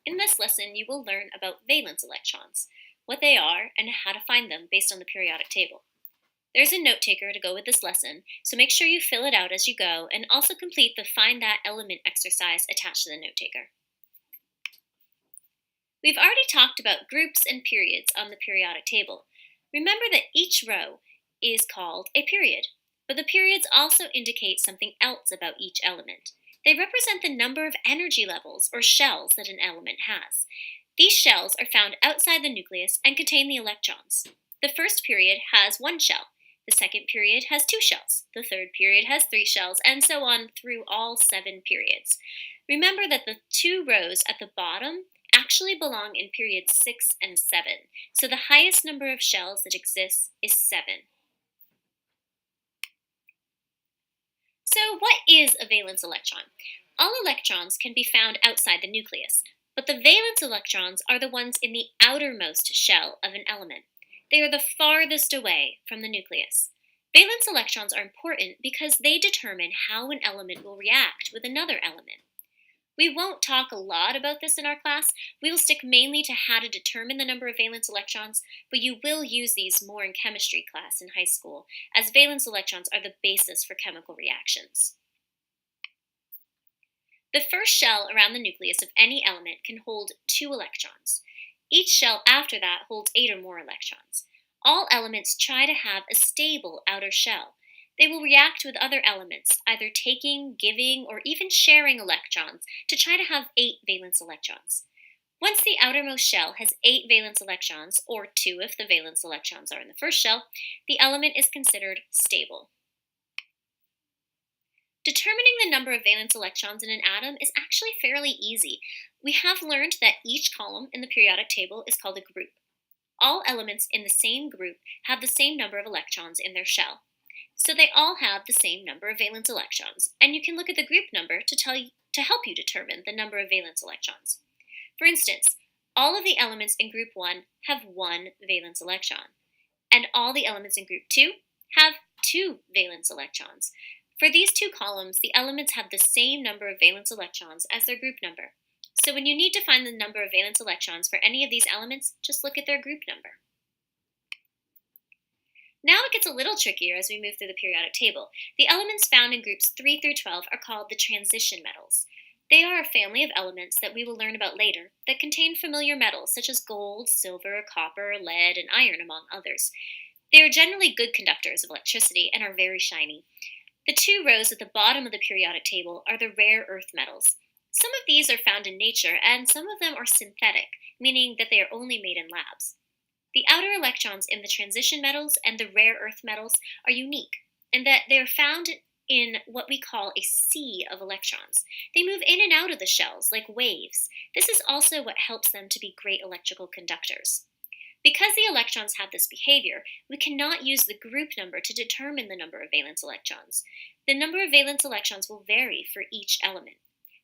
In this lesson, you will learn about valence electrons, what they are, and how to find them based on the periodic table. There's a note taker to go with this lesson, so make sure you fill it out as you go and also complete the Find That Element exercise attached to the note taker. We've already talked about groups and periods on the periodic table. Remember that each row is called a period, but the periods also indicate something else about each element. They represent the number of energy levels or shells that an element has. These shells are found outside the nucleus and contain the electrons. The first period has one shell. The second period has two shells. The third period has three shells, and so on through all 7 periods. Remember that the 2 rows at the bottom actually belong in periods 6 and 7, so the highest number of shells that exists is 7. So what is a valence electron? All electrons can be found outside the nucleus, but the valence electrons are the ones in the outermost shell of an element. They are the farthest away from the nucleus. Valence electrons are important because they determine how an element will react with another element. We won't talk a lot about this in our class. We will stick mainly to how to determine the number of valence electrons, but you will use these more in chemistry class in high school, as valence electrons are the basis for chemical reactions. The first shell around the nucleus of any element can hold 2 electrons. Each shell after that holds 8 or more electrons. All elements try to have a stable outer shell. They will react with other elements, either taking, giving, or even sharing electrons to try to have 8 valence electrons. Once the outermost shell has 8 valence electrons, or 2 if the valence electrons are in the first shell, the element is considered stable. Determining the number of valence electrons in an atom is actually fairly easy. We have learned that each column in the periodic table is called a group. All elements in the same group have the same number of electrons in their shell. So they all have the same number of valence electrons, and you can look at the group number to help you determine the number of valence electrons. For instance, all of the elements in group 1 have 1 valence electron, and all the elements in group 2 have 2 valence electrons. For these 2 columns, the elements have the same number of valence electrons as their group number. So when you need to find the number of valence electrons for any of these elements, just look at their group number. Now it gets a little trickier as we move through the periodic table. The elements found in groups 3 through 12 are called the transition metals. They are a family of elements that we will learn about later that contain familiar metals such as gold, silver, copper, lead, and iron, among others. They are generally good conductors of electricity and are very shiny. The 2 rows at the bottom of the periodic table are the rare earth metals. Some of these are found in nature, and some of them are synthetic, meaning that they are only made in labs. The outer electrons in the transition metals and the rare earth metals are unique in that they are found in what we call a sea of electrons. They move in and out of the shells like waves. This is also what helps them to be great electrical conductors. Because the electrons have this behavior, we cannot use the group number to determine the number of valence electrons. The number of valence electrons will vary for each element.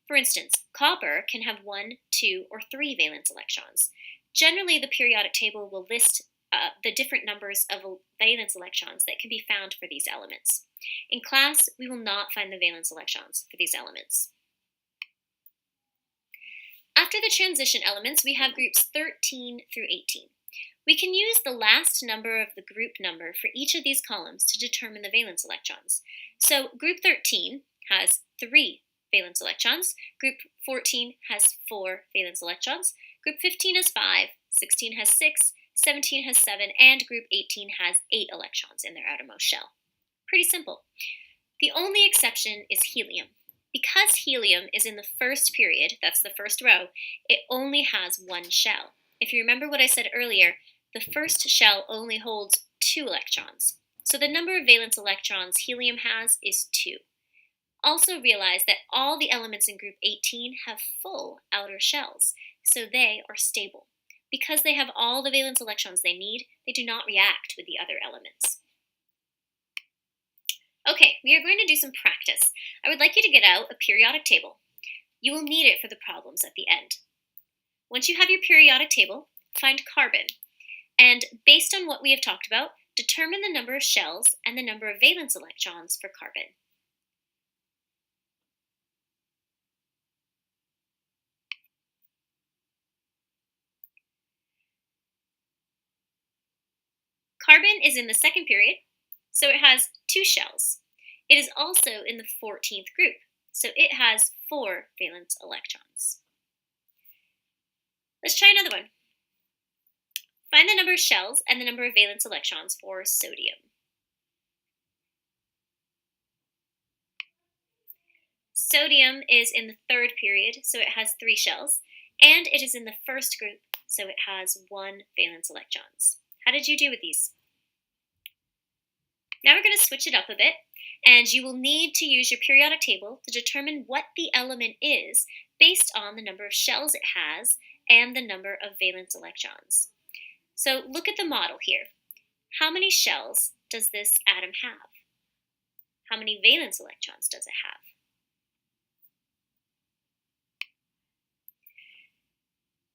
For instance, copper can have 1, 2, or 3 valence electrons. Generally, the periodic table will list the different numbers of valence electrons that can be found for these elements. In class, we will not find the valence electrons for these elements. After the transition elements, we have groups 13 through 18. We can use the last number of the group number for each of these columns to determine the valence electrons. So group 13 has 3 valence electrons, group 14 has 4 valence electrons, group 15 has 5, 16 has 6, 17 has 7, and group 18 has 8 electrons in their outermost shell. Pretty simple. The only exception is helium. Because helium is in the first period, that's the first row, it only has 1 shell. If you remember what I said earlier, the first shell only holds 2 electrons. So the number of valence electrons helium has is 2. Also realize that all the elements in group 18 have full outer shells, so they are stable. Because they have all the valence electrons they need, they do not react with the other elements. Okay, we are going to do some practice. I would like you to get out a periodic table. You will need it for the problems at the end. Once you have your periodic table, find carbon. And based on what we have talked about, determine the number of shells and the number of valence electrons for carbon. Carbon is in the second period, so it has 2 shells. It is also in the 14th group, so it has 4 valence electrons. Let's try another one. Find the number of shells and the number of valence electrons for sodium. Sodium is in the 3rd period, so it has 3 shells, and it is in the 1st group, so it has 1 valence electrons. How did you do with these? Now we're going to switch it up a bit, and you will need to use your periodic table to determine what the element is based on the number of shells it has and the number of valence electrons. So look at the model here. How many shells does this atom have? How many valence electrons does it have?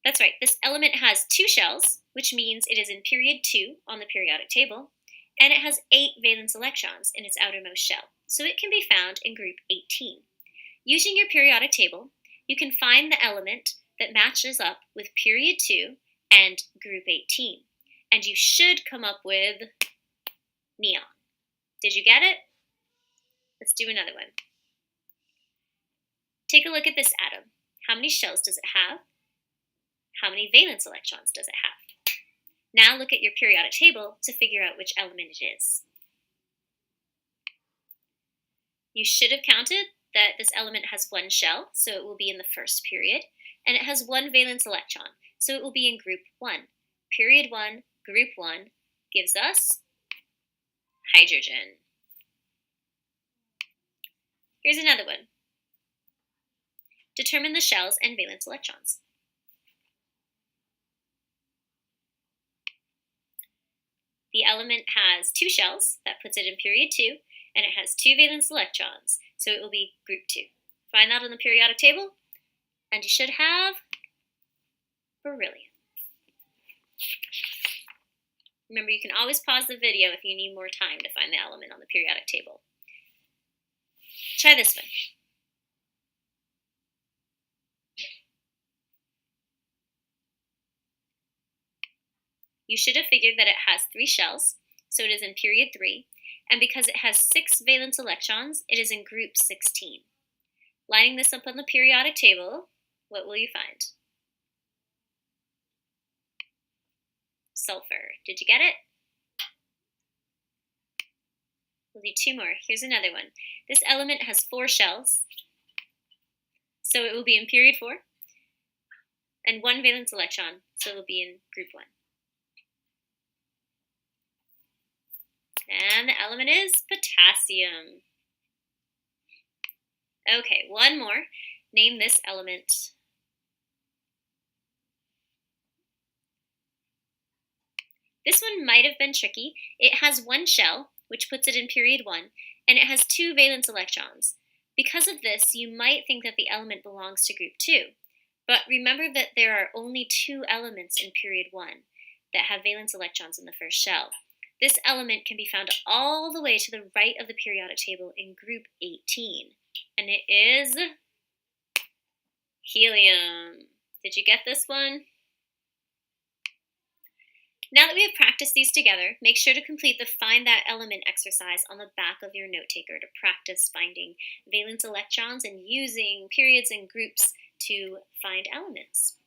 That's right, this element has 2 shells, which means it is in period 2 on the periodic table, and it has 8 valence electrons in its outermost shell, so it can be found in group 18. Using your periodic table, you can find the element that matches up with period 2 and group 18, and you should come up with neon. Did you get it? Let's do another one. Take a look at this atom. How many shells does it have? How many valence electrons does it have? Now look at your periodic table to figure out which element it is. You should have counted that this element has 1 shell, so it will be in the 1st period, and it has 1 valence electron, so it will be in group 1. Period 1, group 1 gives us hydrogen. Here's another one. Determine the shells and valence electrons. The element has 2 shells, that puts it in period 2, and it has 2 valence electrons, so it will be group 2. Find that on the periodic table, and you should have beryllium. Remember, you can always pause the video if you need more time to find the element on the periodic table. Try this one. You should have figured that it has 3 shells, so it is in period 3, and because it has 6 valence electrons, it is in group 16. Lining this up on the periodic table, what will you find? Sulfur. Did you get it? We'll do 2 more. Here's another one. This element has 4 shells, so it will be in period 4, and 1 valence electron, so it will be in group 1. And the element is potassium. Okay, one more. Name this element. This one might have been tricky. It has 1 shell, which puts it in period 1, and it has 2 valence electrons. Because of this, you might think that the element belongs to group 2. But remember that there are only 2 elements in period 1 that have valence electrons in the first shell. This element can be found all the way to the right of the periodic table in group 18, and it is helium. Did you get this one? Now that we have practiced these together, make sure to complete the Find That Element exercise on the back of your note taker to practice finding valence electrons and using periods and groups to find elements.